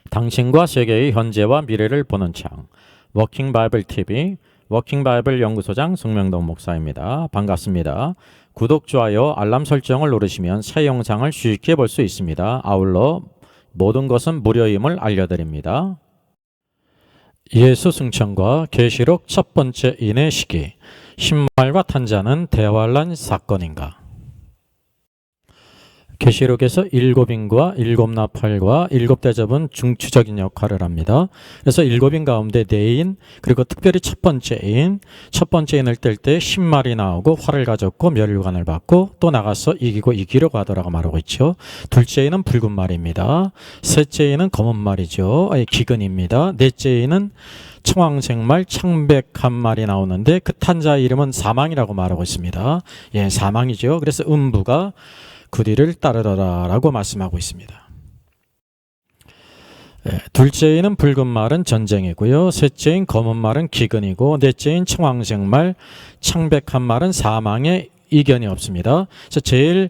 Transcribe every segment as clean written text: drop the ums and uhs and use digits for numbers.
당신과 세계의 현재와 미래를 보는 창 워킹 바이블 TV 워킹 바이블 연구소장 송명동 목사입니다. 반갑습니다. 구독, 좋아요, 알람 설정을 누르시면 새 영상을 쉽게 볼 수 있습니다. 아울러 모든 것은 무료임을 알려드립니다. 예수 승천과 계시록 첫 번째 인의 시기, 신말과 탄자는 대환란 사건인가? 계시록에서 일곱 인과 일곱 나팔과 일곱 대접은 중추적인 역할을 합니다. 그래서 일곱 인 가운데 네 인, 그리고 특별히 첫 번째 인을 뗄 때 신말이 나오고 활을 가졌고 멸관을 받고 또 나가서 이기고 이기려고 하더라고 말하고 있죠. 둘째 인은 붉은 말입니다. 셋째 인은 검은 말이죠. 기근입니다. 넷째 인은 청황색말, 창백한 말이 나오는데 그 탄자 이름은 사망이라고 말하고 있습니다. 사망이죠. 그래서 음부가 그 뒤를 따르더라 라고 말씀하고 있습니다. 둘째인 붉은 말은 전쟁이고요. 셋째인 검은 말은 기근이고 넷째인 청황색 말, 창백한 말은 사망의 이견이 없습니다. 그래서 제일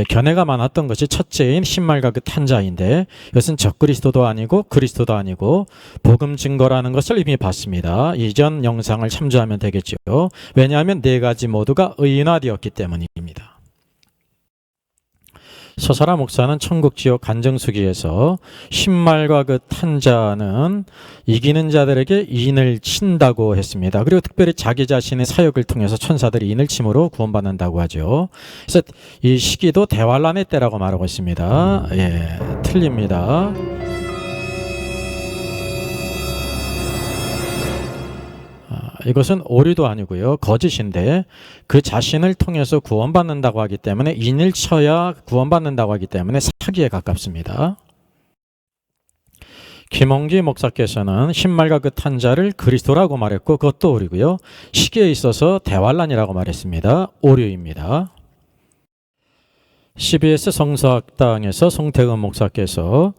견해가 많았던 것이 첫째인 신말과 그 탄자인데 이것은 적그리스도도 아니고 그리스도도 아니고 복음 증거라는 것을 이미 봤습니다. 이전 영상을 참조하면 되겠죠. 왜냐하면 네 가지 모두가 의인화되었기 때문입니다. 서사라 목사는 천국지옥 간증수기에서 신말과 그 탄자는 이기는 자들에게 인을 친다고 했습니다. 그리고 특별히 자기 자신의 사역을 통해서 천사들이 인을 침으로 구원받는다고 하죠. 그래서 이 시기도 대환란의 때라고 말하고 있습니다. 틀립니다. 이것은 오류도 아니고요. 거짓인데 그 자신을 통해서 구원받는다고 하기 때문에 인을 쳐야 구원받는다고 하기 때문에 사기에 가깝습니다. 김홍기 목사께서는 신말과 그 탄자를 그리스도라고 말했고 그것도 오류고요. 시기에 있어서 대환란이라고 말했습니다. 오류입니다. CBS 성서학당에서 송태근 목사께서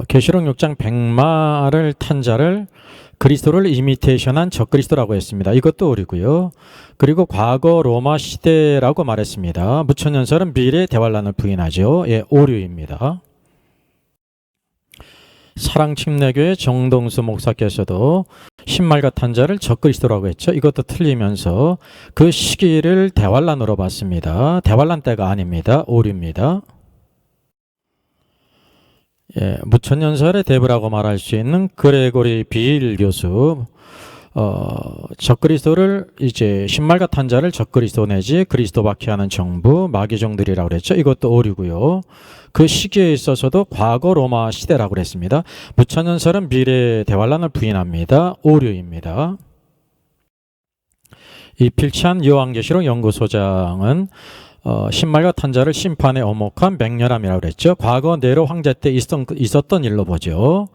계시록 6장 백마를 탄자를 그리스도를 이미테이션한 적그리스도라고 했습니다. 이것도 오류고요. 그리고 과거 로마 시대라고 말했습니다. 무천년설은 미래의 대환란을 부인하죠. 오류입니다. 사랑침례교회 정동수 목사께서도 신말과 탄자를 적그리스도라고 했죠. 이것도 틀리면서 그 시기를 대환란으로 봤습니다. 대환란 때가 아닙니다. 오류입니다. 무천년설의 대부라고 말할 수 있는 그레고리 비일 교수, 적그리스도를 이제 신말과 탄자를 적그리스도 내지 그리스도밖에 하는 정부 마귀종들이라고 그랬죠. 이것도 오류고요. 그 시기에 있어서도 과거 로마 시대라고 그랬습니다. 무천년설은 미래 대환란을 부인합니다. 오류입니다. 이 필치한 요한계시록 연구소장은 신말과 탄자를 심판의 어목한 맹렬함이라고 그랬죠. 과거 네로 황제 때 있었던 일로 보죠.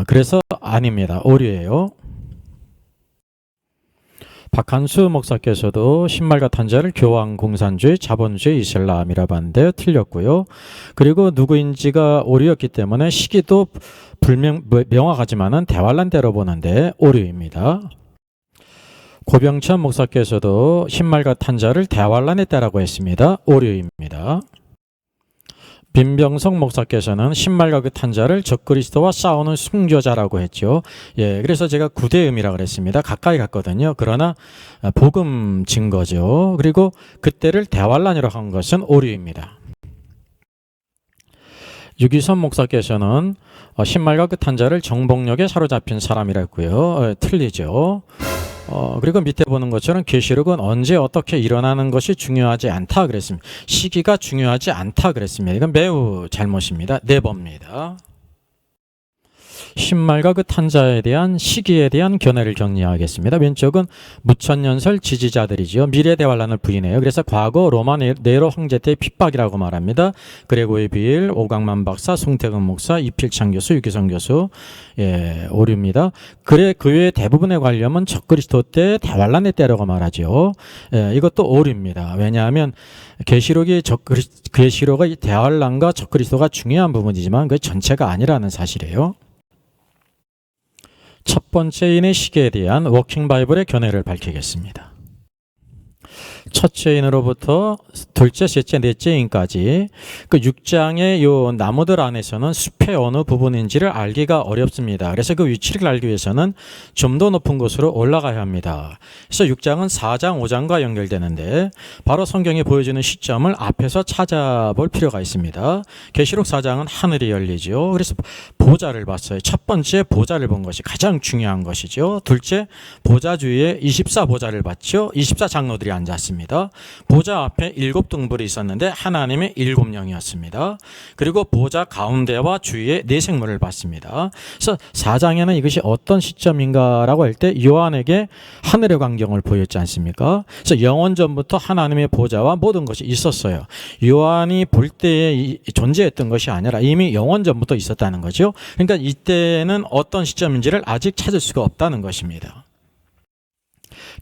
그래서 아닙니다. 오류예요. 박한수 목사께서도 신말과 탄자를 교황공산주의, 자본주의, 이슬람이라 봤는데 틀렸고요. 그리고 누구인지가 오류였기 때문에 시기도 명확하지만은 대환란 때로 보는데 오류입니다. 고병천 목사께서도 신말과 탄자를 대환란의 때라고 했습니다. 오류입니다. 민병석 목사께서는 신말과 그 탄자를 적그리스도와 싸우는 순교자라고 했죠. 그래서 제가 구대음이라고 그랬습니다. 가까이 갔거든요. 그러나 복음 증거죠. 그리고 그때를 대환란이라고 한 것은 오류입니다. 유기선 목사께서는 신말과 그 탄자를 정복력에 사로잡힌 사람이라 했고요. 틀리죠. 그리고 밑에 보는 것처럼 계시록은 언제 어떻게 일어나는 것이 중요하지 않다 그랬습니다. 시기가 중요하지 않다 그랬습니다. 이건 매우 잘못입니다. 네번입니다. 신말과 그 탄자에 대한 시기에 대한 견해를 정리하겠습니다. 왼쪽은 무천년설 지지자들이죠. 미래 대환란을 부인해요. 그래서 과거 로마 네로 황제 때 핍박이라고 말합니다. 그레고리 비일, 오강만 박사, 송태근 목사, 이필창 교수, 유기성 교수, 오류입니다. 그 외에 대부분의 관념은 적그리스도 때 대환란의 때라고 말하죠. 이것도 오류입니다. 왜냐하면 계시록의 대환란과 적그리스도가 중요한 부분이지만 그 전체가 아니라는 사실이에요. 첫 번째인의 시기에 대한 워킹 바이블의 견해를 밝히겠습니다. 첫째인으로부터 둘째, 셋째, 넷째인까지 그 6장의 요 나무들 안에서는 숲의 어느 부분인지를 알기가 어렵습니다. 그래서 그 위치를 알기 위해서는 좀 더 높은 곳으로 올라가야 합니다. 그래서 6장은 4장, 5장과 연결되는데 바로 성경이 보여주는 시점을 앞에서 찾아볼 필요가 있습니다. 계시록 4장은 하늘이 열리죠. 그래서 보좌를 봤어요. 첫 번째 보좌를 본 것이 가장 중요한 것이죠. 둘째 보좌 주위에 24보좌를 봤죠. 24장로들이 앉았습니다. 보좌 앞에 7등불이 있었는데 하나님의 7영이었습니다. 그리고 보좌 가운데와 주위에 4생물을 봤습니다. 그래서 4장에는 이것이 어떤 시점인가라고 할 때 요한에게 하늘의 광경을 보였지 않습니까? 그래서 영원전부터 하나님의 보좌와 모든 것이 있었어요. 요한이 볼 때에 존재했던 것이 아니라 이미 영원전부터 있었다는 거죠. 그러니까 이때는 어떤 시점인지를 아직 찾을 수가 없다는 것입니다.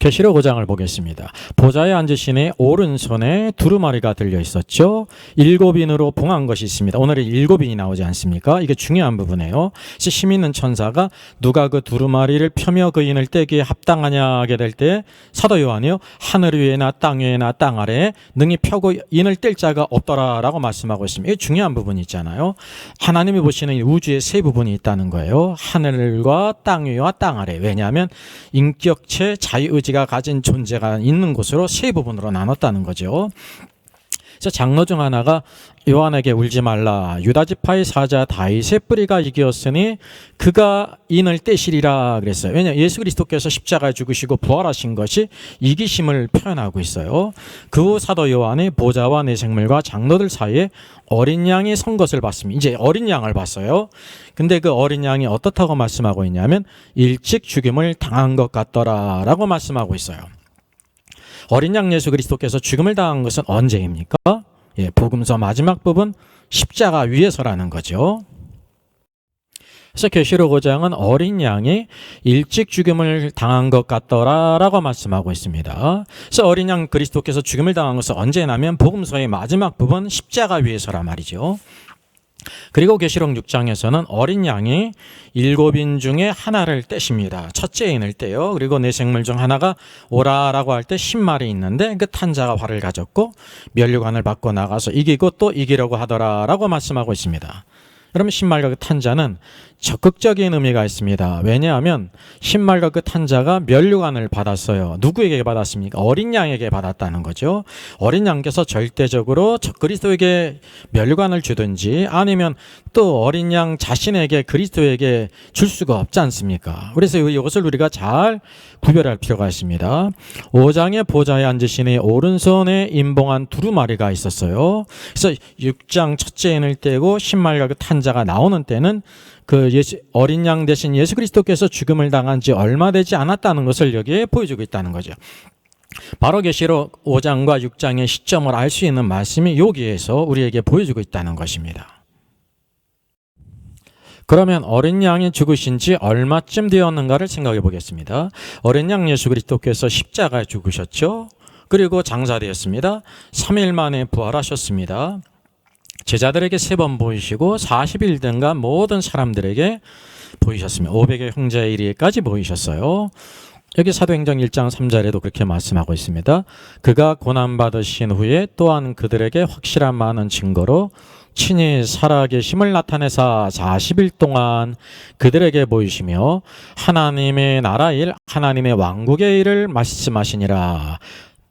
계시록 5장을 보겠습니다. 보좌에 앉으신 이의 오른손에 두루마리가 들려 있었죠. 7인으로 봉한 것이 있습니다. 오늘은 7인이 나오지 않습니까? 이게 중요한 부분이에요. 힘 있는 천사가 누가 그 두루마리를 펴며 그 인을 떼기에 합당하냐 하게 될 때 사도 요한이요, 하늘 위에나 땅 위에나 땅 아래에 능히 펴고 인을 뗄 자가 없더라라고 말씀하고 있습니다. 이게 중요한 부분이 있잖아요. 하나님이 보시는 우주의 세 부분이 있다는 거예요. 하늘과 땅 위와 땅 아래. 왜냐하면 인격체 자유의지가 가진 존재가 있는 곳으로 세 부분으로 나눴다는 거죠. 그래서 장로 중 하나가 요한에게 울지 말라. 유다지파의 사자 다윗의 뿌리가 이기었으니 그가 인을 떼시리라 그랬어요. 왜냐하면 예수 그리스도께서 십자가에 죽으시고 부활하신 것이 이기심을 표현하고 있어요. 그 후 사도 요한이 보좌와 네 생물과 장로들 사이에 어린 양이 선 것을 봤습니다. 이제 어린 양을 봤어요. 근데 그 어린 양이 어떻다고 말씀하고 있냐면 일찍 죽임을 당한 것 같더라라고 말씀하고 있어요. 어린 양 예수 그리스도께서 죽음을 당한 것은 언제입니까? 복음서 마지막 부분 십자가 위에서라는 거죠. 그래서 계시록 5장은 어린 양이 일찍 죽음을 당한 것 같더라라고 말씀하고 있습니다. 그래서 어린 양 그리스도께서 죽음을 당한 것은 언제냐면 복음서의 마지막 부분 십자가 위에서란 말이죠. 그리고 계시록 6장에서는 어린 양이 7인 중에 하나를 떼십니다. 첫째 인을 떼요. 그리고 네 생물 중 하나가 오라라고 할 때 10마리 있는데 그 탄자가 활을 가졌고 면류관을 받고 나가서 이기고 또 이기려고 하더라라고 말씀하고 있습니다. 그러면 신말과 그 탄자는 적극적인 의미가 있습니다. 왜냐하면 신말과 그 탄자가 면류관을 받았어요. 누구에게 받았습니까? 어린 양에게 받았다는 거죠. 어린 양께서 절대적으로 그리스도에게 면류관을 주든지 아니면 또 어린 양 자신에게 그리스도에게 줄 수가 없지 않습니까? 그래서 이것을 우리가 잘 구별할 필요가 있습니다. 5장의 보좌에 앉으신 이 오른손에 임봉한 두루마리가 있었어요. 그래서 6장 첫째 인을 떼고 신말과 그 탄자가 나오는 때는 그 어린 양 대신 예수 그리스도께서 죽음을 당한 지 얼마 되지 않았다는 것을 여기에 보여주고 있다는 거죠. 바로 계시록 5장과 6장의 시점을 알 수 있는 말씀이 여기에서 우리에게 보여주고 있다는 것입니다. 그러면 어린 양이 죽으신 지 얼마쯤 되었는가를 생각해 보겠습니다. 어린 양 예수 그리스도께서 십자가에 죽으셨죠. 그리고 장사되었습니다. 3일 만에 부활하셨습니다. 제자들에게 3번 보이시고 40일 등간 모든 사람들에게 보이셨습니다. 500의 형제에 이르기까지 보이셨어요. 여기 사도행전 1장 3절에도 그렇게 말씀하고 있습니다. 그가 고난받으신 후에 또한 그들에게 확실한 많은 증거로 친히 살아계심을 나타내사 40일 동안 그들에게 보이시며 하나님의 나라 일, 하나님의 왕국의 일을 말씀하시니라.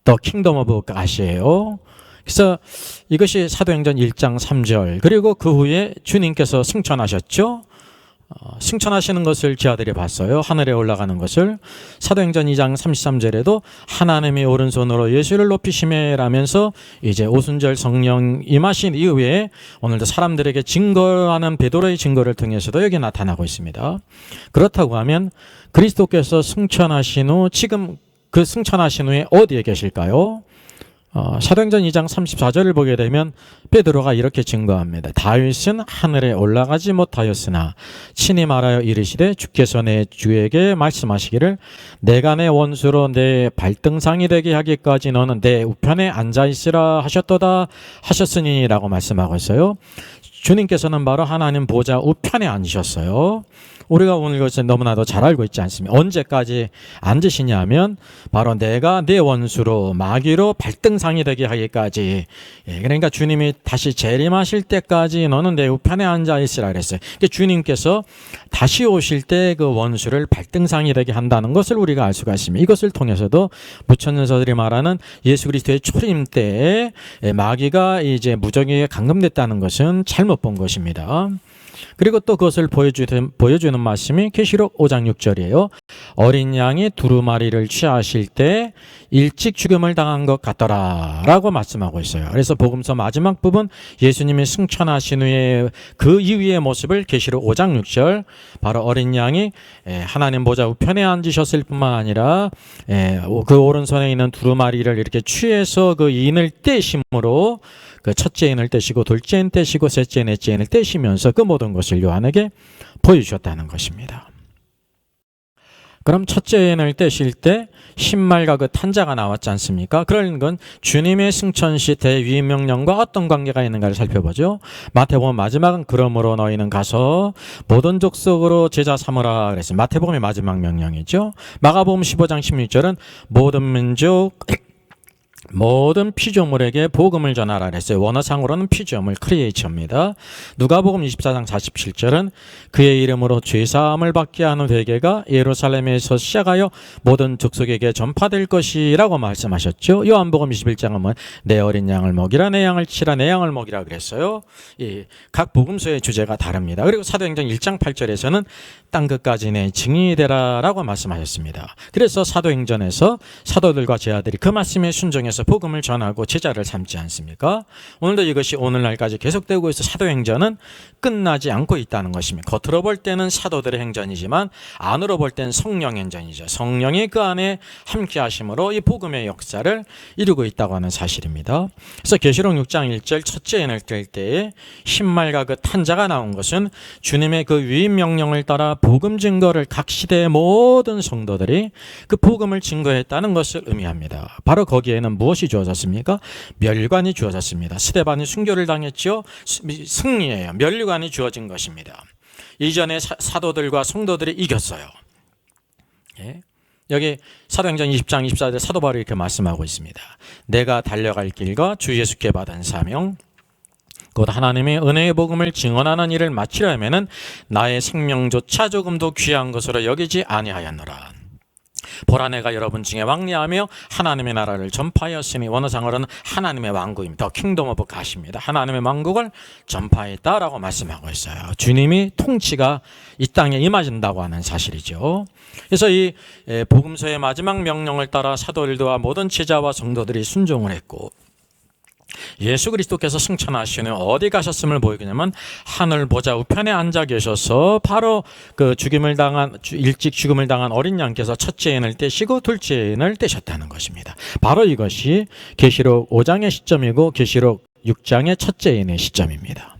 The Kingdom of God이에요. 그래서 이것이 사도행전 1장 3절 그리고 그 후에 주님께서 승천하셨죠. 승천하시는 것을 제자들이 봤어요. 하늘에 올라가는 것을. 사도행전 2장 33절에도 하나님의 오른손으로 예수를 높이시매 라면서 이제 오순절 성령 임하신 이후에 오늘도 사람들에게 증거하는 베드로의 증거를 통해서도 여기 나타나고 있습니다. 그렇다고 하면 그리스도께서 승천하신 후 지금 그 승천하신 후에 어디에 계실까요? 사도행전 2장 34절을 보게 되면 베드로가 이렇게 증거합니다. 다윗은 하늘에 올라가지 못하였으나 친히 말하여 이르시되 주께서 내 주에게 말씀하시기를 내가 내 원수로 내 발등상이 되게 하기까지 너는 내 우편에 앉아있으라 하셨도다 하셨으니 라고 말씀하고 있어요. 주님께서는 바로 하나님 보좌 우편에 앉으셨어요. 우리가 오늘 것을 너무나도 잘 알고 있지 않습니까? 언제까지 앉으시냐면 바로 내가 내 원수로 마귀로 발등상이 되게 하기까지. 그러니까 주님이 다시 재림하실 때까지 너는 내 우편에 앉아 있으라 그랬어요. 그러니까 주님께서 다시 오실 때 그 원수를 발등상이 되게 한다는 것을 우리가 알 수가 있습니다. 이것을 통해서도 무천년서들이 말하는 예수 그리스도의 초림 때에 마귀가 이제 무적에게 감금됐다는 것은 잘못 본 것입니다. 그리고 또 그것을 보여주는 말씀이 계시록 5장 6절이에요. 어린 양이 두루마리를 취하실 때 일찍 죽음을 당한 것 같더라 라고 말씀하고 있어요. 그래서 복음서 마지막 부분 예수님이 승천하신 후에 그 이후의 모습을 계시록 5장 6절 바로 어린 양이 하나님 보좌 우편에 앉으셨을 뿐만 아니라 그 오른손에 있는 두루마리를 이렇게 취해서 그 인을 떼심으로 그 첫째 인을 떼시고 둘째 인 떼시고 셋째 넷째 인을 떼시면서 그 모든 것을 요한에게 보여주셨다는 것입니다. 그럼 첫째 인을 떼실 때 신말과 그 탄자가 나왔지 않습니까? 그런 건 주님의 승천시 대위임 명령과 어떤 관계가 있는가를 살펴보죠. 마태복음 마지막은 그러므로 너희는 가서 모든 족속으로 제자 삼으라 그랬어요. 마태복음의 마지막 명령이죠. 마가복음 15장 16절은 모든 민족 모든 피조물에게 복음을 전하라 그랬어요. 원어상으로는 피조물 크리에이처입니다. 누가복음 24장 47절은 그의 이름으로 죄사함을 받게 하는 회개가 예루살렘에서 시작하여 모든 족속에게 전파될 것이라고 말씀하셨죠. 요한복음 21장은 내 어린 양을 먹이라 내 양을 치라 내 양을 먹이라 그랬어요. 각 복음서의 주제가 다릅니다. 그리고 사도행전 1장 8절에서는 땅끝까지 내 증인이 되라 라고 말씀하셨습니다. 그래서 사도행전에서 사도들과 제자들이 그 말씀에 순종해서 복음을 전하고 제자를 삼지 않습니까? 오늘도 이것이 오늘날까지 계속되고 있어 사도행전은 끝나지 않고 있다는 것입니다. 겉으로 볼 때는 사도들의 행전이지만 안으로 볼 때는 성령 행전이죠. 성령이 그 안에 함께 하심으로 이 복음의 역사를 이루고 있다고 하는 사실입니다. 그래서 계시록 6장 1절 첫째 인을 뗄 때에 신말과 그 탄자가 나온 것은 주님의 그 위임 명령을 따라 복음 증거를 각 시대의 모든 성도들이 그 복음을 증거했다는 것을 의미합니다. 바로 거기에는 무엇이 주어졌습니까? 멸관이 주어졌습니다. 스데반이 순교를 당했죠. 승리예요. 멸관이 주어진 것입니다. 이전에 사도들과 성도들이 이겼어요. 여기 사도행전 20장 24절 사도 바울이 이렇게 말씀하고 있습니다. 내가 달려갈 길과 주 예수께 받은 사명 곧 하나님의 은혜의 복음을 증언하는 일을 마치려 하면은 나의 생명조차 조금도 귀한 것으로 여기지 아니하였노라. 보라 내가 여러분 중에 왕래하며 하나님의 나라를 전파하였으니 원어상으로는 하나님의 왕국입니다. 킹덤 오브 갓입니다. 하나님의 왕국을 전파했다라고 말씀하고 있어요. 주님이 통치가 이 땅에 임하신다고 하는 사실이죠. 그래서 이 복음서의 마지막 명령을 따라 사도들과 모든 제자와 성도들이 순종을 했고 예수 그리스도께서 승천하신 후 어디 가셨음을 보이냐면 하늘 보좌 우편에 앉아 계셔서 바로 그 일찍 죽음을 당한 어린 양께서 첫째 인을 떼시고 둘째 인을 떼셨다는 것입니다. 바로 이것이 계시록 5장의 시점이고 계시록 6장의 첫째 인의 시점입니다.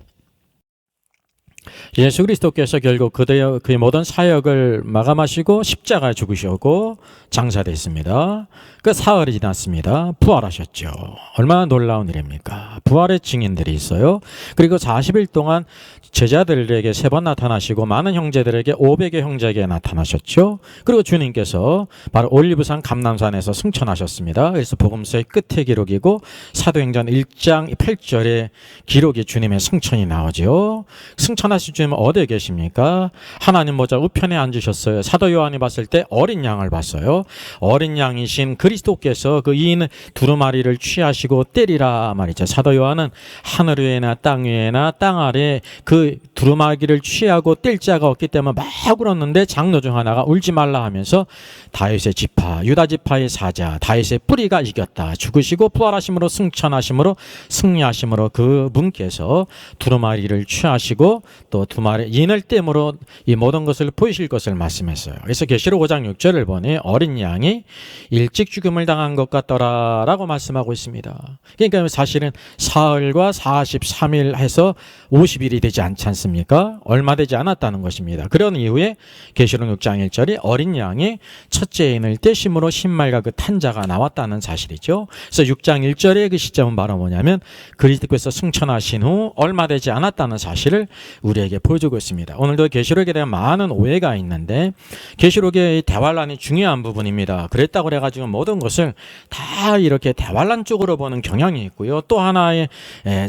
예수 그리스도께서 결국 그의 모든 사역을 마감하시고 십자가에 죽으시고 장사됐습니다. 그 사흘이 지났습니다. 부활하셨죠. 얼마나 놀라운 일입니까? 부활의 증인들이 있어요. 그리고 40일 동안 제자들에게 3번 나타나시고 많은 형제들에게 500의 형제에게 나타나셨죠. 그리고 주님께서 바로 올리브산 감람산에서 승천하셨습니다. 그래서 복음서의 끝의 기록이고 사도행전 1장 8절의 기록이 주님의 승천이 나오죠. 승천하신 주님은 어디에 계십니까? 하나님 보좌 우편에 앉으셨어요. 사도 요한이 봤을 때 어린 양을 봤어요. 어린 양이신 그리스도께서 그 인 두루마리를 취하시고 때리라 말이죠. 사도 요한은 하늘 위에나 땅 위에나 땅 아래 그 두루마기를 취하고 뗄 자가 없기 때문에 막 울었는데 장로 중 하나가 울지 말라 하면서 다윗의 지파 유다 지파의 사자 다윗의 뿌리가 이겼다. 죽으시고 부활하심으로 승천하심으로 승리하심으로 그 분께서 두루마리를 취하시고 또 두 마리 인을 땜으로 이 모든 것을 보이실 것을 말씀했어요. 그래서 계시록 5장 6절을 보니 어린 양이 일찍 죽음을 당한 것 같더라라고 말씀하고 있습니다. 그러니까 사실은 사흘과 43일 해서 50일이 되지 않지 않습니까? 얼마 되지 않았다는 것입니다. 그런 이후에 계시록 6장 1절이 어린 양이 첫째 인을 떼심으로 신말과 그 탄자가 나왔다는 사실이죠. 그래서 6장 1절의 그 시점은 바로 뭐냐면 그리스도께서 승천하신 후 얼마 되지 않았다는 사실을 우리에게 보여주고 있습니다. 오늘도 계시록에 대한 많은 오해가 있는데 계시록의 대환란이 중요한 부분입니다. 그랬다고 해가지고 모든 것을 다 이렇게 대환란 쪽으로 보는 경향이 있고요. 또 하나의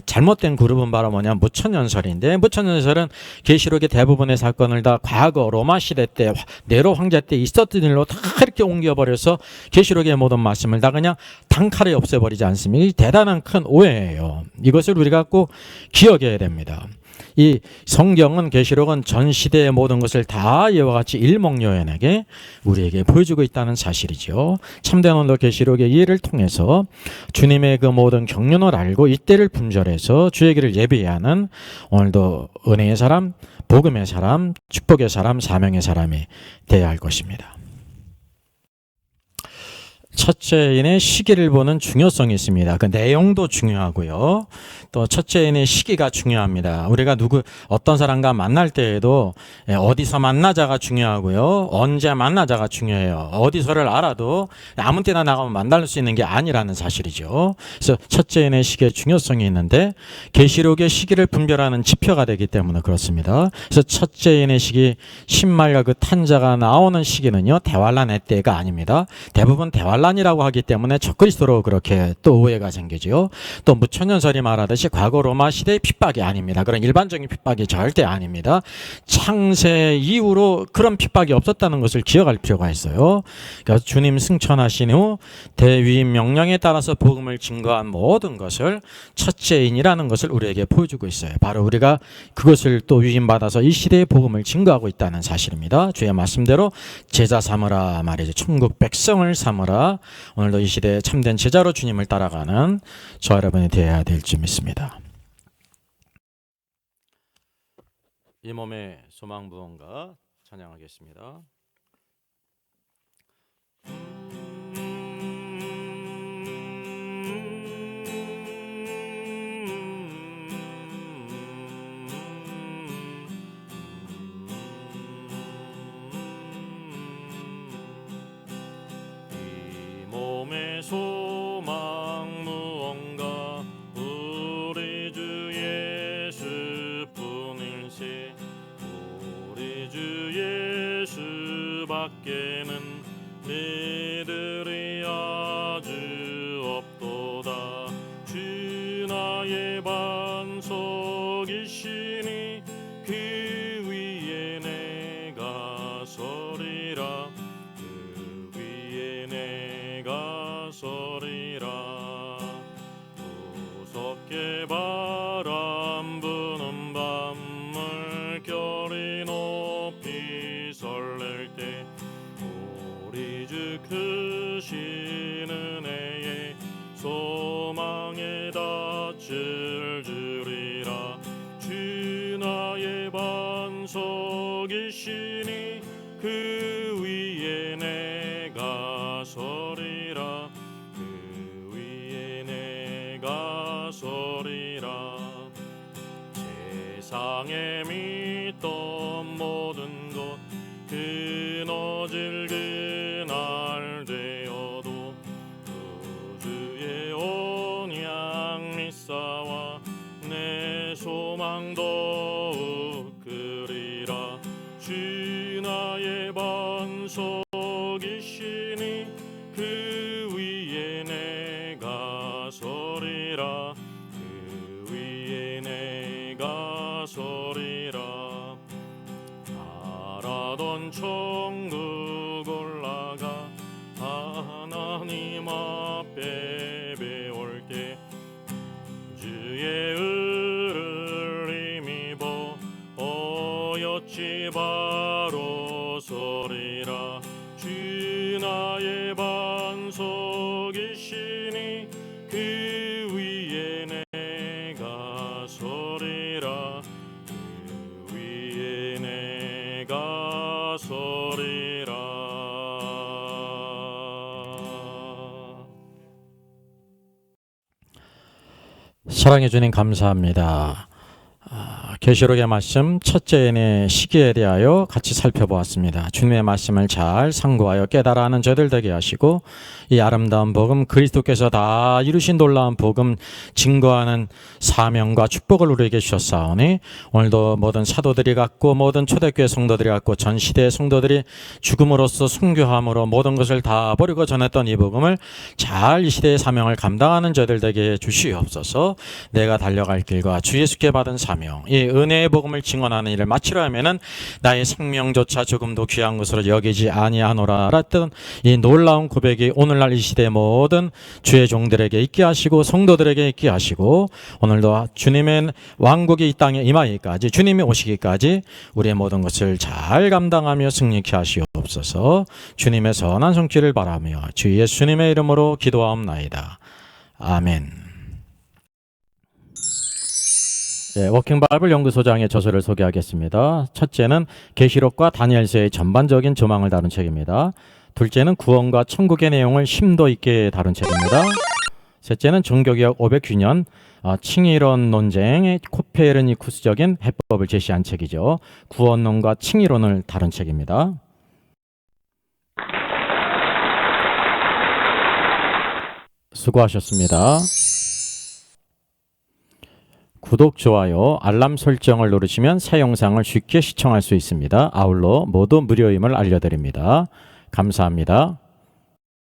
잘못된 그룹은 바로 뭐냐 무천년설인데 무천년설은 계시록의 대부분의 사건을 다 과거 로마 시대 때 네로 황제 때 있었던 일로 다 이렇게 옮겨버려서 계시록의 모든 말씀을 다 그냥 단칼에 없애버리지 않습니까? 이 대단한 큰 오해예요. 이것을 우리가 꼭 기억해야 됩니다. 이 성경은 계시록은 전 시대의 모든 것을 다 이와 같이 일목요연하게 우리에게 보여주고 있다는 사실이죠. 참된 오늘 계시록의 이해를 통해서 주님의 그 모든 경륜을 알고 이때를 분별해서 주의 길을 예비해야 하는 오늘도 은혜의 사람, 복음의 사람, 축복의 사람, 사명의 사람이 되어야 할 것입니다. 첫째인의 시기를 보는 중요성이 있습니다. 그 내용도 중요하고요. 또 첫째인의 시기가 중요합니다. 우리가 어떤 사람과 만날 때에도 어디서 만나자가 중요하고요. 언제 만나자가 중요해요. 어디서를 알아도 아무 때나 나가면 만날 수 있는 게 아니라는 사실이죠. 그래서 첫째인의 시기의 중요성이 있는데 계시록의 시기를 분별하는 지표가 되기 때문에 그렇습니다. 그래서 첫째인의 시기 신말과 그 탄자가 나오는 시기는요. 대환란의 때가 아닙니다. 대부분 대환란이라고 하기 때문에 적그리스도로 그렇게 또 오해가 생기죠. 또 무천년설이 말하듯이 과거 로마 시대의 핍박이 아닙니다. 그런 일반적인 핍박이 절대 아닙니다. 창세 이후로 그런 핍박이 없었다는 것을 기억할 필요가 있어요. 그러니까 주님 승천하신 후 대위임 명령에 따라서 복음을 증거한 모든 것을 첫째인이라는 것을 우리에게 보여주고 있어요. 바로 우리가 그것을 또 위임받아서 이 시대의 복음을 증거하고 있다는 사실입니다. 주의 말씀대로 제자 삼으라 말이죠. 천국 백성을 삼으라. 오늘도 이 시대에 참된 제자로 주님을 따라가는 저 여러분이 되어야 될 줄 믿습니다. 이 몸의 소망 무언가 찬양하겠습니다. 이 몸의 소망 무언가 우리 주 예수뿐일세. 우리 주 예수밖에는 믿으리 아주 없도다. 주 나의 반석이시니 그 위에 내가 서리라. 그 위에 내가 서리라. 무섭게 바람 부는 밤을 결이 높이 설렐 때 우리 주 크신 은혜에 소망에 닿을 줄이라. 주 나의 반석이시니 그 위에 내가 서리라. 그 위에 내가 서리라. 세상에 믿던 모든 것 끊어질 그날 되어도 구주의 언약 믿사와 내 소망 더욱 그리라. 주 나의 반석이시니 그 위에 내가 서리라. 그 위에 내가 서리라. 바라던 천국 올라가 하나님 앞에 배울 때 주의 의를 힘입어 어여치 바로 서리라. 주 나의 반석이시니 그 위에 내가 서리라. 그 위에 나서리라. 사랑해 주님 감사합니다. 계시록의 말씀 첫째의 시기에 대하여 같이 살펴보았습니다. 주님의 말씀을 잘 상고하여 깨달아 하는 저들 되게 하시고 이 아름다운 복음, 그리스도께서 다 이루신 놀라운 복음 증거하는 사명과 축복을 우리에게 주셨사오니 오늘도 모든 사도들이 갖고 모든 초대교회 성도들이 갖고 전 시대의 성도들이 죽음으로써 순교함으로 모든 것을 다 버리고 전했던 이 복음을 잘 이 시대의 사명을 감당하는 저들 되게 주시옵소서. 내가 달려갈 길과 주 예수께 받은 사명, 이 은혜의 복음을 증언하는 일을 마치려 하면은 나의 생명조차 조금도 귀한 것으로 여기지 아니하노라 라던 이 놀라운 고백이 오늘날 이 시대 모든 주의 종들에게 있게 하시고 성도들에게 있게 하시고 오늘도 주님의 왕국이 이 땅에 임하기까지 주님이 오시기까지 우리의 모든 것을 잘 감당하며 승리케 하시옵소서. 주님의 선한 손길을 바라며 주 예수님의 이름으로 기도하옵나이다. 아멘. 워킹 바이블 연구소장의 저서를 소개하겠습니다. 첫째는 계시록과 다니엘서의 전반적인 조망을 다룬 책입니다. 둘째는 구원과 천국의 내용을 심도 있게 다룬 책입니다. 셋째는 종교개혁 500주년 칭의론 논쟁의 코페르니쿠스적인 해법을 제시한 책이죠. 구원론과 칭의론을 다룬 책입니다. 수고하셨습니다. 구독, 좋아요, 알람 설정을 누르시면 새 영상을 쉽게 시청할 수 있습니다. 아울러 모두 무료임을 알려드립니다. 감사합니다.